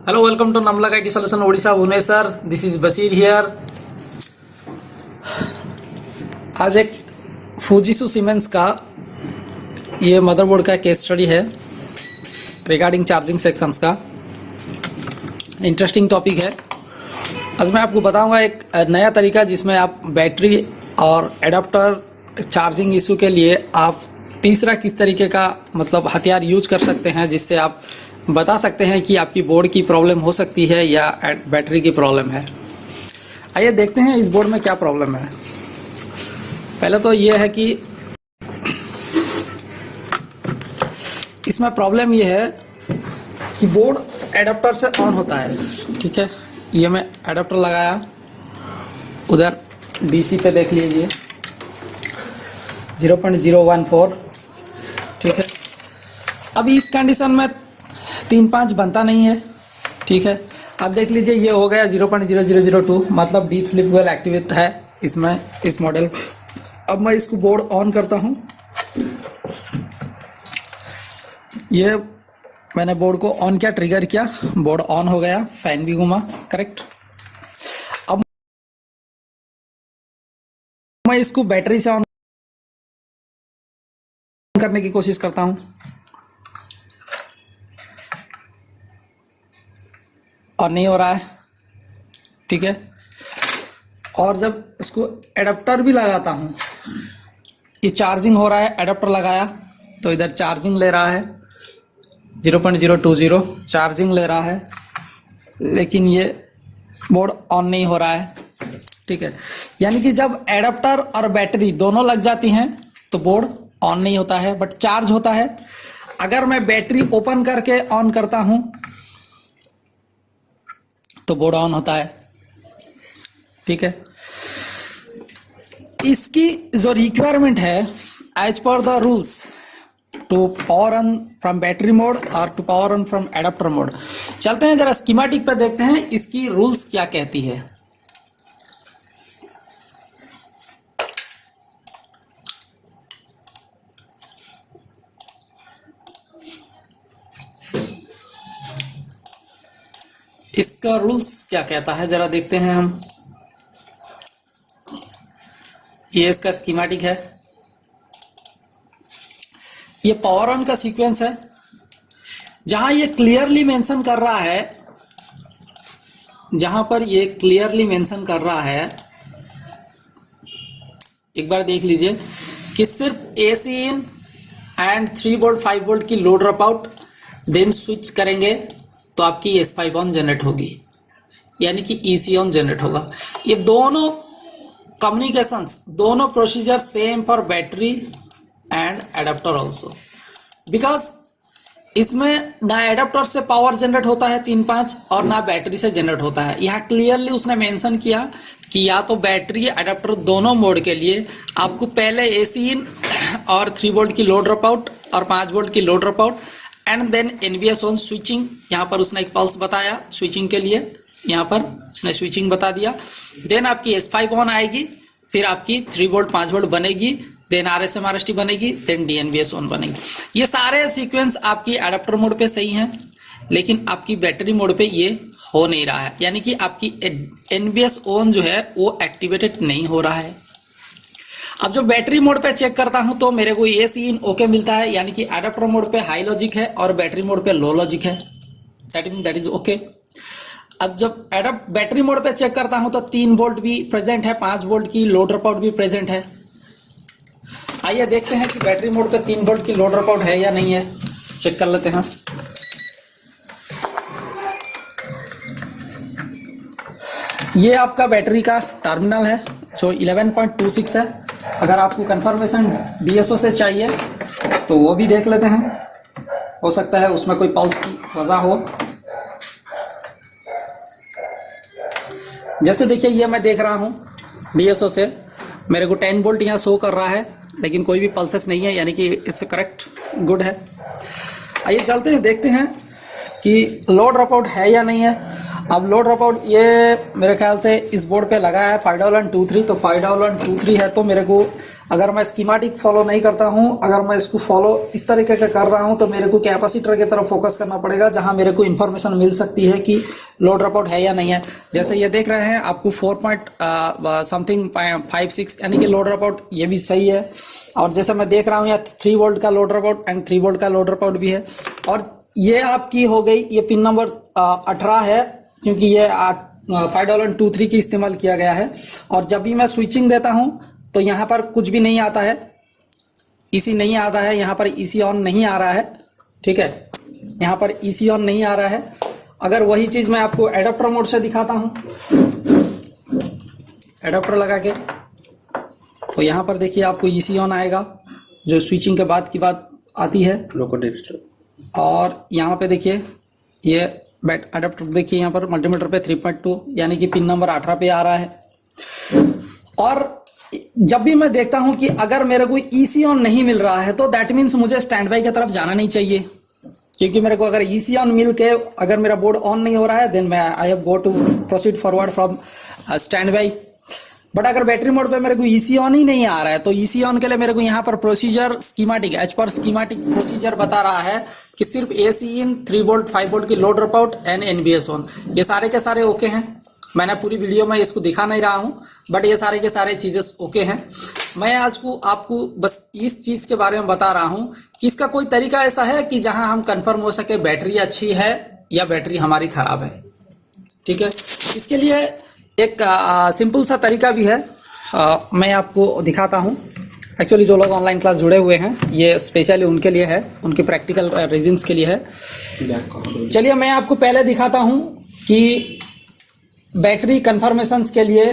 Hello, welcome to नमलक IT solution Odisha Bhubaneswar. This is Bashir here. आज एक फुजिसु सीमेंस का ये मदरबोर्ड का केस स्टडी है रिगार्डिंग चार्जिंग सेक्शंस का। इंटरेस्टिंग टॉपिक है। आज मैं आपको बताऊंगा एक नया तरीका जिसमें आप बैटरी और एडाप्टर चार्जिंग इशू के लिए आप तीसरा किस तरीके का मतलब हथियार यूज कर सकते हैं, जिससे आप बता सकते हैं कि आपकी बोर्ड की प्रॉब्लम हो सकती है या बैटरी की प्रॉब्लम है। आइए देखते हैं इस बोर्ड में क्या प्रॉब्लम है। पहले तो ये है कि इसमें प्रॉब्लम ये है कि बोर्ड एडाप्टर से ऑन होता है। ठीक है, ये मैं एडाप्टर लगाया, उधर डीसी पे देख लीजिए 0.014। ठीक है, अब इस कंडीशन में 3.5 बनता नहीं है। ठीक है, अब देख लीजिए ये हो गया 0.0002, मतलब डीप स्लीप वेल एक्टिवेट है इसमें, इस मॉडल। अब मैं इसको बोर्ड ऑन करता हूं। ये मैंने बोर्ड को ऑन किया, ट्रिगर किया, बोर्ड ऑन हो गया, फैन भी घुमा, करेक्ट। अब मैं इसको बैटरी से ऑन करने की कोशिश करता हूं और नहीं हो रहा है। ठीक है, और जब इसको एडाप्टर भी लगाता हूं, ये चार्जिंग हो रहा है, एडाप्टर लगाया तो इधर चार्जिंग ले रहा है 0.020 चार्जिंग ले रहा है, लेकिन ये बोर्ड ऑन नहीं हो रहा है। ठीक है, यानी कि जब एडाप्टर और बैटरी दोनों लग जाती हैं तो बोर्ड ऑन नहीं होता है, बट चार्ज होता है। अगर मैं बैटरी ओपन करके ऑन करता हूं तो बोर्ड ऑन होता है। ठीक है, इसकी जो रिक्वायरमेंट है as per the rules to power on from battery mode और to power on from adapter mode. चलते हैं जरा स्कीमेटिक पे देखते हैं इसकी रूल्स क्या कहती है। इसका रूल्स क्या कहता है जरा देखते हैं हम। ये इसका स्कीमेटिक है, ये पावर ऑन का सीक्वेंस है, जहां ये क्लियरली मेंशन कर रहा है, जहां पर ये क्लियरली मेंशन कर रहा है, एक बार देख लीजिए कि सिर्फ AC in and 3 volt 5 volt की load drop out, then switch करेंगे तो आपकी S5 ऑन जनरेट होगी, यानी कि EC ऑन जनरेट होगा। ये दोनों कम्युनिकेशंस, दोनों procedure same for battery and adapter also, because इसमें ना एडाप्टर से पावर जनरेट होता है 3.5 और ना बैटरी से जनरेट होता है। यहाँ क्लियरली उसने मेंशन किया कि या तो बैटरी एडाप्टर दोनों मोड के लिए आपको पहले AC इन और 3 वोल्ट की लोड ड्रॉप आउट और 5 वोल्ट की load drop out and then NVS on switching. यहाँ पर उसने एक पल्स बताया स्विचिंग के लिए, यहाँ पर उसने स्विचिंग बता दिया। देन आपकी S5 ऑन आएगी, फिर आपकी 3 वोल्ट 5 वोल्ट बनेगी, देन RSM RST बनेगी, देन DNVS ऑन बनेगी। ये सारे सीक्वेंस आपकी एडाप्टर मोड पे सही हैं, लेकिन आपकी बैटरी मोड पे ये हो नहीं रहा है, यानी कि आपकी NVS ऑन जो है वो एक्टिवेटेड नहीं हो रहा है। अब जो बैटरी मोड पे चेक करता हूं तो मेरे को AC इन ओके मिलता है, यानी कि एडाप्टर मोड पे हाई लॉजिक है और बैटरी मोड पे लो लॉजिक है, दैट इज ओके। अब जब बैटरी मोड पे चेक करता हूं तो 3 वोल्ट भी प्रेजेंट है, 5 वोल्ट की लोड ड्रॉप आउट भी प्रेजेंट है। आइए देखते हैं कि बैटरी मोड पे 3 वोल्ट की लोड ड्रॉप आउट है या नहीं है, चेक कर लेते हैं। ये आपका बैटरी का टर्मिनल है जो 11.26 है। अगर आपको कंफर्मेशन DSO से चाहिए तो वो भी देख लेते हैं, हो सकता है उसमें कोई पल्स की वजह हो। जैसे देखिए ये मैं देख रहा हूं DSO से मेरे को 10 वोल्ट यहाँ शो कर रहा है, लेकिन कोई भी पल्सेस नहीं है, यानी कि इससे करेक्ट गुड है। आइए चलते हैं देखते हैं कि लोड ड्रॉप आउट है या नहीं है। अब लोड ड्रॉप आउट ये मेरे ख्याल से इस बोर्ड पे लगा है 5.23, तो 5.23 है तो मेरे को अगर मैं स्कीमेटिक फॉलो नहीं करता हूँ, अगर मैं इसको फॉलो इस तरीके का कर रहा हूँ तो मेरे को कैपेसिटर की तरफ फोकस करना पड़ेगा, जहाँ मेरे को इन्फॉर्मेशन मिल सकती है कि लो ड्रॉप आउट है या नहीं है। जैसे ये देख रहे हैं आपको 4.56 यानी कि लो ड्रॉप आउट ये भी सही है। और जैसे मैं देख रहा हूँ यहाँ 3 वोल्ट का लो ड्रॉप आउट एंड 3 वोल्ट का लो ड्रॉप आउट भी है। और ये आपकी हो गई, ये पिन नंबर 18 है, क्योंकि ये $5.23 की इस्तेमाल किया गया है। और जब भी मैं स्विचिंग देता हूं तो यहाँ पर कुछ भी नहीं आता है, इसी नहीं आता है, यहाँ पर इसी ऑन नहीं आ रहा है, ठीक है, यहाँ पर इसी ऑन नहीं आ रहा है। अगर वही चीज मैं आपको एडाप्टर मोड से दिखाता हूं, एडाप्टर लगा के, तो यहाँ पर देखिए आपको इसी ऑन आएगा, जो स्विचिंग के बाद की बात आती है। और यहाँ पे देखिए ये बैट अडेप्टर देखिए, यहाँ पर मल्टीमीटर पे 3.2 यानी कि पिन नंबर 18 पे आ रहा है। और जब भी मैं देखता हूं कि अगर मेरे को ईसी ऑन नहीं मिल रहा है तो दैट मीन्स मुझे स्टैंड बाई की तरफ जाना नहीं चाहिए, क्योंकि मेरे को अगर ईसी ऑन मिल के अगर मेरा बोर्ड ऑन नहीं हो रहा है then I have go to proceed forward from standby. But अगर बैटरी मोड पे मेरे को ईसी ऑन ही नहीं आ रहा है तो ईसी ऑन के लिए मेरे को यहाँ पर procedure schematic as per schematic procedure बता रहा है कि सिर्फ एसी इन 3 वोल्ट 5 वोल्ट की low drop out and NBS on, ये सारे के सारे ओके हैं। मैंने पूरी वीडियो में इसको दिखा नहीं रहा हूं, बट ये सारे के सारे चीजें ओके हैं। मैं आज को आपको बस इस चीज के बारे में बता रहा हूं कि इसका कोई तरीका ऐसा है कि जहां हम कंफर्म हो सके बैटरी अच्छी है या बैटरी हमारी खराब है, ठीक है। इसके लिए एक सिंपल सा तरीका भी है, मैं आपको दिखाता हूं। एक्चुअली जो लोग ऑनलाइन क्लास जुड़े हुए हैं ये स्पेशली उनके लिए है, उनके प्रैक्टिकल रीजंस के लिए है। चलिए मैं आपको पहले दिखाता हूं कि बैटरी कन्फर्मेशंस के लिए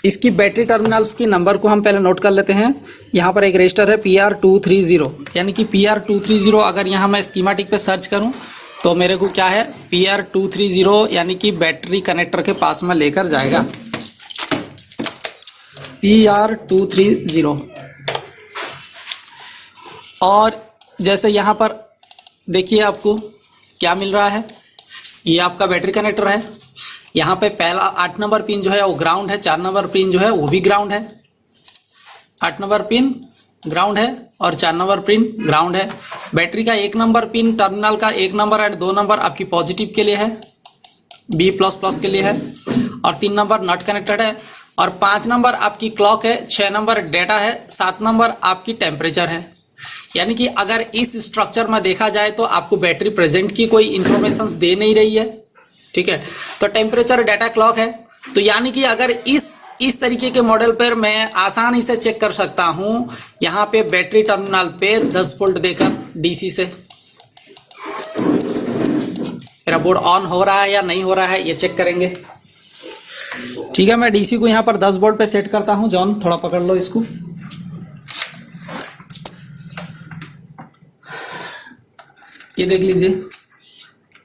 इसकी बैटरी टर्मिनल्स की नंबर को हम पहले नोट कर लेते हैं। यहाँ पर एक रजिस्टर है PR230, यानी कि PR230 अगर यहाँ मैं स्कीमेटिक पे सर्च करूं तो मेरे को क्या है PR230 यानी कि बैटरी कनेक्टर के पास में लेकर जाएगा। PR230 और जैसे यहाँ पर देखिए आपको क्या मिल रहा है, ये आपका बैटरी कनेक्टर है। यहाँ पे पहला 8 नंबर पिन जो है वो ग्राउंड है, 4 नंबर पिन जो है वो भी ग्राउंड है। 8 नंबर पिन ग्राउंड है और 4 नंबर पिन ग्राउंड है। बैटरी का 1 नंबर पिन टर्मिनल का 1 नंबर एंड 2 नंबर आपकी पॉजिटिव के लिए है, B++ के लिए है, और 3 नंबर नॉट कनेक्टेड है, और 5 नंबर आपकी क्लॉक है, 6 नंबर डेटा है, 7 नंबर आपकी टेम्परेचर है। यानी कि अगर इस स्ट्रक्चर में देखा जाए तो आपको बैटरी प्रेजेंट की कोई इंफॉर्मेशन दे नहीं रही है, ठीक है। तो टेम्परेचर डेटा क्लॉक है, तो यानी कि अगर इस तरीके के मॉडल पर मैं आसानी से चेक कर सकता हूं, यहां पे बैटरी टर्मिनल पे 10 वोल्ट देकर डीसी से मेरा बोर्ड ऑन हो रहा है या नहीं हो रहा है ये चेक करेंगे, ठीक है। मैं डीसी को यहां पर 10 वोल्ट पे सेट करता हूं। जॉन थोड़ा पकड़ लो इसको। ये देख लीजिए,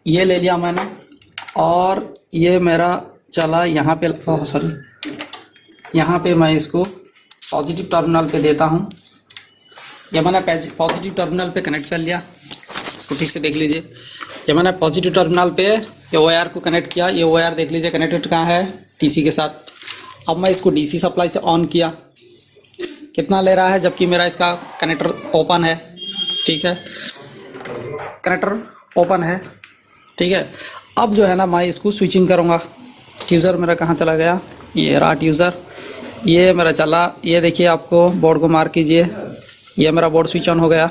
ये ले लिया मैंने और ये मेरा चला यहाँ पे, सॉरी यहाँ पे मैं इसको पॉजिटिव टर्मिनल पे देता हूँ। ये मैंने पॉजिटिव टर्मिनल पे कनेक्ट कर लिया, इसको ठीक से देख लीजिए। ये मैंने पॉजिटिव टर्मिनल पे ये वायर को कनेक्ट किया, ये वायर देख लीजिए कनेक्टेड कहाँ है, टीसी के साथ। अब मैं इसको डीसी सप्लाई से ऑन किया, कितना ले रहा है, जबकि मेरा इसका कनेक्टर ओपन है, ठीक है, कनेक्टर ओपन है, ठीक है। अब जो है ना मैं इसको स्विचिंग करूँगा। ट्यूज़र मेरा कहाँ चला गया, ये रहा ट्यूज़र, ये मेरा चला। ये देखिए, आपको बोर्ड को मार्क कीजिए, ये मेरा बोर्ड स्विच ऑन हो गया।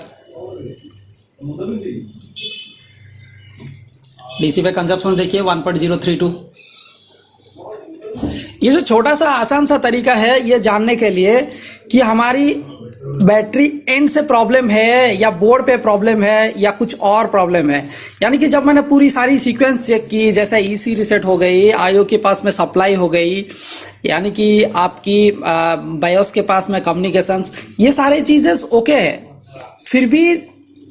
डीसी पे कंजप्शन देखिए 1.032। ये जो छोटा सा आसान सा तरीका है ये जानने के लिए कि हमारी बैटरी एंड से प्रॉब्लम है या बोर्ड पे प्रॉब्लम है या कुछ और प्रॉब्लम है। यानी कि जब मैंने पूरी सारी सीक्वेंस चेक की, जैसे ईसी रीसेट हो गई, आईओ के पास में सप्लाई हो गई, यानी कि आपकी बायोस के पास में कम्युनिकेशंस, ये सारे चीजें ओके है, फिर भी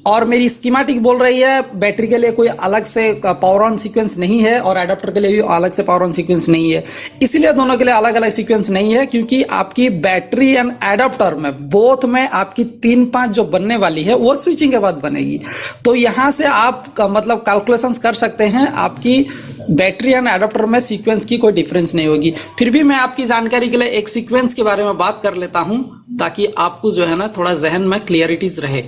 और मेरी स्कीमेटिक बोल रही है बैटरी के लिए कोई अलग से पावर ऑन सीक्वेंस नहीं है और एडाप्टर के लिए भी अलग से पावर ऑन सीक्वेंस नहीं है। इसीलिए दोनों के लिए अलग अलग सीक्वेंस नहीं है, क्योंकि आपकी बैटरी एंड एडाप्टर में बोथ में आपकी 3-5 जो बनने वाली है वो स्विचिंग के बाद बनेगी। तो यहां से आप मतलब कैलकुलेशंस कर सकते हैं, आपकी बैटरी एंड एडाप्टर में सीक्वेंस की कोई डिफरेंस नहीं होगी। फिर भी मैं आपकी जानकारी के लिए एक सीक्वेंस के बारे में बात कर लेता हूं, ताकि आपको जो है ना थोड़ा जहन में क्लियरिटीज रहे।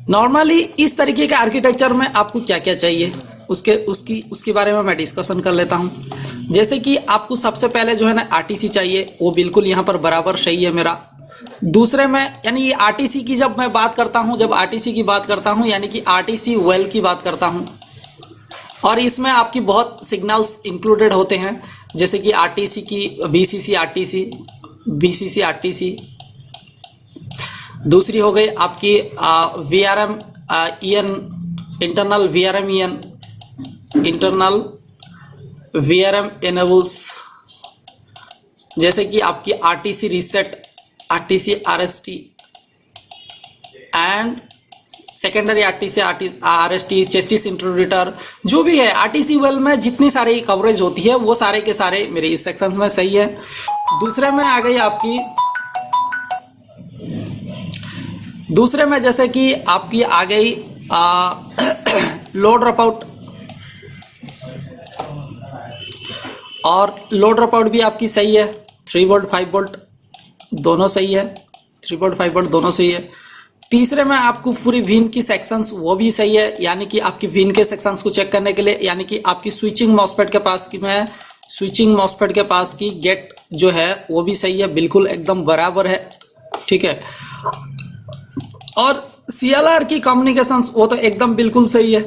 नॉर्मली इस तरीके के आर्किटेक्चर में आपको क्या क्या चाहिए उसके बारे में मैं डिस्कशन कर लेता हूं। जैसे कि आपको सबसे पहले जो है ना आरटीसी चाहिए, वो बिल्कुल यहां पर बराबर सही है मेरा। दूसरे में यानी ये आरटीसी की जब मैं बात करता हूं, जब आरटीसी की बात करता हूं यानी कि आरटीसी वेल की बात करता हूं, और इसमें आपकी बहुत सिग्नल्स इंक्लूडेड होते हैं, जैसे कि आरटीसी की बीसीसी आरटीसी, बीसीसी आरटीसी। दूसरी हो गई आपकी VRM EN, internal VRM EN, internal VRM enables, जैसे कि आपकी RTC reset, RTC RST and secondary RTC RST, chassis intruder, जो भी है आरटीसी वेल में जितनी सारी कवरेज होती है वो सारे के सारे मेरे इस सेक्शन में सही है। दूसरे में आ गई आपकी, दूसरे में जैसे कि आपकी आ गई लो ड्रॉप आउट, और लो ड्रॉप आउट भी आपकी सही है। 3 वोल्ट 5 वोल्ट दोनों सही है, 3 वोल्ट 5 वोल्ट दोनों सही है। तीसरे में आपको पूरी विन की सेक्शंस वो भी सही है, यानी कि आपकी विन के सेक्शंस को चेक करने के लिए, यानी कि आपकी स्विचिंग मॉसफेट के पास की मैं स्विचिंग मॉसफेट के पास की गेट जो है वो भी सही है, बिल्कुल एकदम बराबर है, ठीक है। और सीएलआर की कम्युनिकेशंस वो तो एकदम बिल्कुल सही है।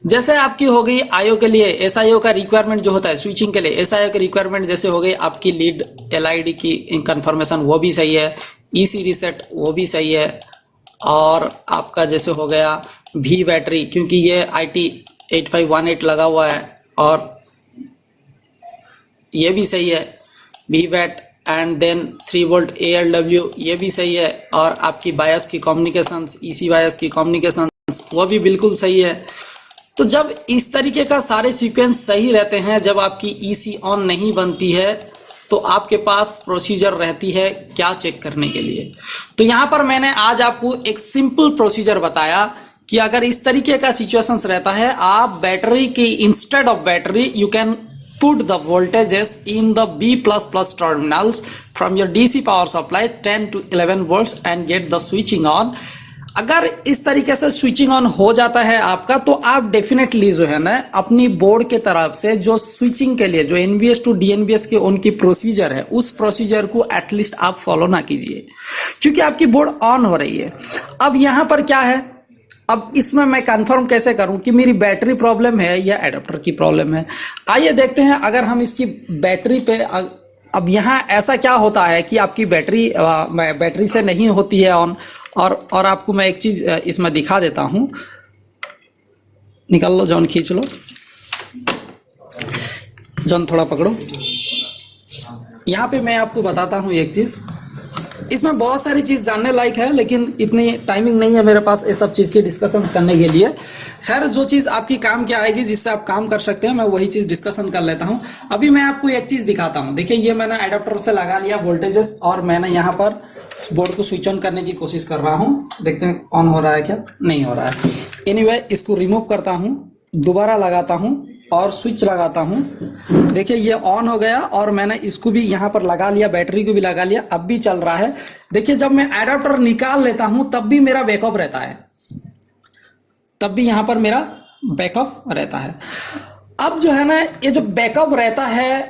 जैसे आपकी हो गई आईओ के लिए एसआईओ का रिक्वायरमेंट जो होता है स्विचिंग के लिए, एसआईओ की रिक्वायरमेंट जैसे हो गई आपकी लीड एलआईडी की कंफर्मेशन वो भी सही है, ईसी रीसेट वो भी सही है, और आपका जैसे हो गया भी बैटरी, क्योंकि ये आईटी 8518 लगा हुआ है और ये भी सही है, भी bat and then 3 volt ALW ये भी सही है, और आपकी बायस की कम्युनिकेशंस, ईसी बायस की कम्युनिकेशंस वो भी बिल्कुल सही है। तो जब इस तरीके का सारे सीक्वेंस सही रहते हैं, जब आपकी ईसी ऑन नहीं बनती है, तो आपके पास प्रोसीजर रहती है क्या चेक करने के लिए। तो यहां पर मैंने आज आपको एक सिंपल प्रोसीजर बताया कि अगर इस तरीके का सिचुएशंस रहता है, आप बैटरी की instead of battery you can put the voltages in the B++ terminals from your DC power supply 10 to 11 volts and get the switching on। अगर इस तरीके से स्विचिंग ऑन हो जाता है आपका, तो आप डेफिनेटली जो है ना अपनी बोर्ड के तरफ से जो स्विचिंग के लिए जो एनबीएस टू डीएनबीएस के उनकी प्रोसीजर है, उस प्रोसीजर को एटलीस्ट आप फॉलो ना कीजिए, क्योंकि आपकी बोर्ड ऑन हो रही है। अब यहां पर क्या है, अब इसमें मैं कंफर्म कैसे करूं कि मेरी बैटरी प्रॉब्लम है या एडाप्टर की प्रॉब्लम है। आइए देखते हैं, अगर हम इसकी बैटरी पे, अब यहां ऐसा क्या होता है कि आपकी बैटरी से नहीं होती है ऑन, और आपको मैं एक चीज इसमें दिखा देता हूं, निकाल लो जॉन, खींच लो जॉन, थोड़ा पकड़ो। यहां पे मैं आपको बताता हूं एक चीज, इसमें बहुत सारी चीज जानने लायक है, लेकिन इतनी टाइमिंग नहीं है मेरे पास ये सब चीज की डिस्कशन करने के लिए। खैर, जो चीज आपकी काम क्या आएगी, जिससे आप काम कर सकते हैं, मैं वही चीज डिस्कशन कर लेता हूं। अभी मैं आपको एक चीज दिखाता हूं। देखिए, ये मैंने एडाप्टर से लगा लिया वोल्टेजेस, और मैंने यहाँ पर बोर्ड को स्विच ऑन करने की कोशिश कर रहा हूँ। देखते हैं ऑन हो रहा है क्या, नहीं हो रहा है। एनीवे, इसको रिमूव करता हूँ, दोबारा लगाता हूँ और स्विच लगाता हूं। देखिए, ये ऑन हो गया, और मैंने इसको भी यहां पर लगा लिया, बैटरी को भी लगा लिया, अब भी चल रहा है। देखिए, जब मैं एडाप्टर निकाल लेता हूं तब भी मेरा बैकअप रहता है, तब भी यहां पर मेरा बैकअप रहता है। अब जो है ना, ये जो बैकअप रहता है,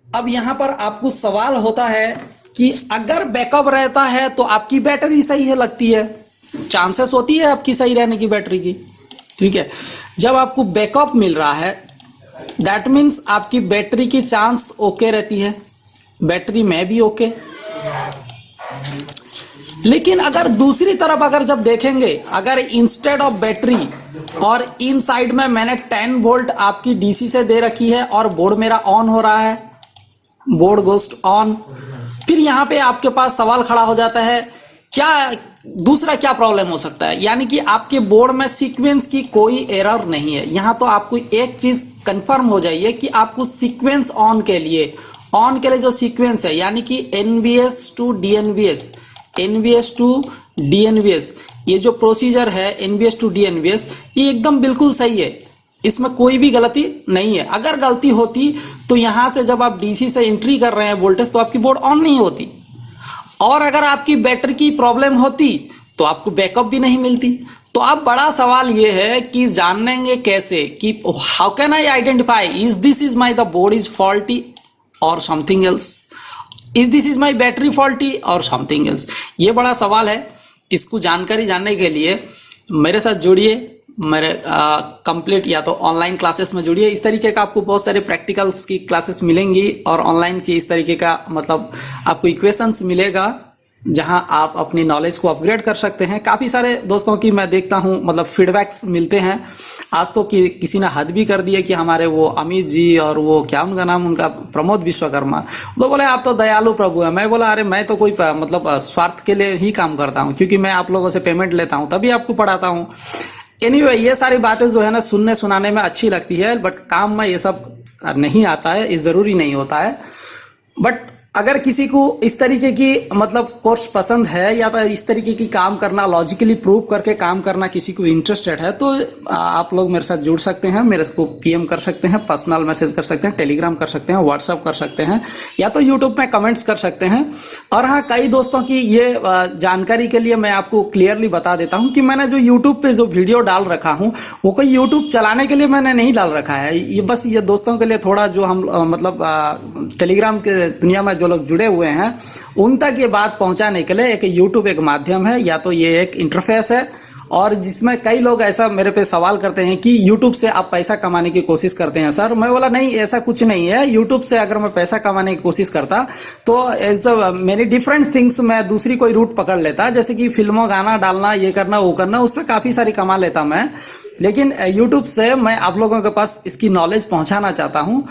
अब यहां पर आपको सवाल होता है कि अगर बैकअप रहता है तो आपकी बैटरी सही है लगती है, चांसेस होती है आपकी सही रहने की बैटरी की, ठीक है। जब आपको बैकअप मिल रहा है, दैट मीन्स आपकी बैटरी की चांस ओके रहती है, बैटरी में भी ओके। लेकिन अगर दूसरी तरफ अगर जब देखेंगे, अगर इंस्टेड ऑफ बैटरी और इन साइड में मैंने 10 वोल्ट आपकी डीसी से दे रखी है और बोर्ड मेरा ऑन हो रहा है, बोर्ड गोस्ट ऑन। फिर यहाँ पे आपके पास सवाल खड़ा हो जाता है क्या दूसरा क्या प्रॉब्लम हो सकता है, यानी कि आपके बोर्ड में सीक्वेंस की कोई एरर नहीं है। यहाँ तो आपको एक चीज कंफर्म हो जाइए कि आपको सीक्वेंस ऑन के लिए जो सीक्वेंस है, यानी कि एनबीएस टू डीएनबीएस, एनबीएस टू डीएनबीएस, ये जो प्रोसीजर है एनबीएस टू डीएनबीएस, ये एकदम बिल्कुल सही है, इसमें कोई भी गलती नहीं है। अगर गलती होती तो यहां से जब आप डीसी से एंट्री कर रहे हैं वोल्टेज, तो आपकी बोर्ड ऑन नहीं होती, और अगर आपकी बैटरी की प्रॉब्लम होती तो आपको बैकअप भी नहीं मिलती। तो अब बड़ा सवाल ये है कि जानेंगे कैसे कि how can I identify is my the board is faulty और something else, is my battery faulty और समथिंग एल्स। ये बड़ा सवाल है। इसको जानकारी जानने के लिए मेरे साथ जुड़िए, मेरे कंप्लीट या तो ऑनलाइन क्लासेस में जुड़िए। इस तरीके का आपको बहुत सारे प्रैक्टिकल्स की क्लासेस मिलेंगी और ऑनलाइन की इस तरीके का मतलब आपको इक्वेशंस मिलेगा जहां आप अपनी नॉलेज को अपग्रेड कर सकते हैं। काफी सारे दोस्तों की मैं देखता हूं मतलब फीडबैक्स मिलते हैं। आज तो किसी ने हद भी कर दिया कि हमारे वो अमित जी और वो क्या उनका नाम, उनका प्रमोद विश्वकर्मा, तो बोले आप तो दयालु प्रभु है। मैं बोला अरे मैं तो कोई मतलब स्वार्थ के लिए ही काम करता हूं, क्योंकि मैं आप लोगों से पेमेंट लेता हूं तभी आपको पढ़ाता हूं। एनीवे, ये सारी बातें जो है ना सुनने सुनाने में अच्छी लगती है, बट काम में ये सब नहीं आता है, ये जरूरी नहीं होता है। बट अगर किसी को इस तरीके की मतलब कोर्स पसंद है या तो इस तरीके की काम करना, लॉजिकली प्रूव करके काम करना किसी को इंटरेस्टेड है, तो आप लोग मेरे साथ जुड़ सकते हैं, मेरे को पीएम कर सकते हैं, पर्सनल मैसेज कर सकते हैं, टेलीग्राम कर सकते हैं, व्हाट्सएप कर सकते हैं, या तो यूट्यूब में कमेंट्स कर सकते हैं। और हाँ, कई दोस्तों की ये जानकारी के लिए मैं आपको क्लियरली बता देता हूँ कि मैंने जो यूट्यूब पे जो वीडियो डाल रखा हूँ वो कोई यूट्यूब चलाने के लिए मैंने नहीं डाल रखा है। ये बस ये दोस्तों के लिए थोड़ा जो हम मतलब टेलीग्राम के दुनिया में लोग जुड़े हुए हैं उन तक ये बात पहुंचाने के लिए एक यूट्यूब एक माध्यम है, या तो ये एक इंटरफेस है। और जिसमें कई लोग ऐसा मेरे पे सवाल करते हैं कि यूट्यूब से आप पैसा कमाने की कोशिश करते हैं सर। मैं बोला नहीं, ऐसा कुछ नहीं है। यूट्यूब से अगर मैं पैसा कमाने की कोशिश करता तो as the many different things मैं दूसरी कोई रूट पकड़ लेता, जैसे कि फिल्मों गाना डालना, ये करना वो करना, उसमें काफी सारी कमा लेता मैं। लेकिन यूट्यूब से मैं आप लोगों के पास इसकी नॉलेज पहुंचाना चाहता हूं।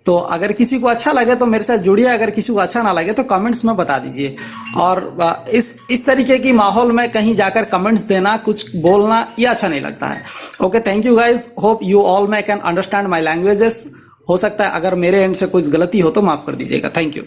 तो अगर किसी को अच्छा लगे तो मेरे साथ जुड़िए, अगर किसी को अच्छा ना लगे तो कमेंट्स में बता दीजिए। और इस तरीके की माहौल में कहीं जाकर कमेंट्स देना, कुछ बोलना, ये अच्छा नहीं लगता है। Okay, thank you guys, hope you all may can understand my languages. हो सकता है अगर मेरे एंड से कुछ गलती हो तो माफ कर दीजिएगा। Thank you.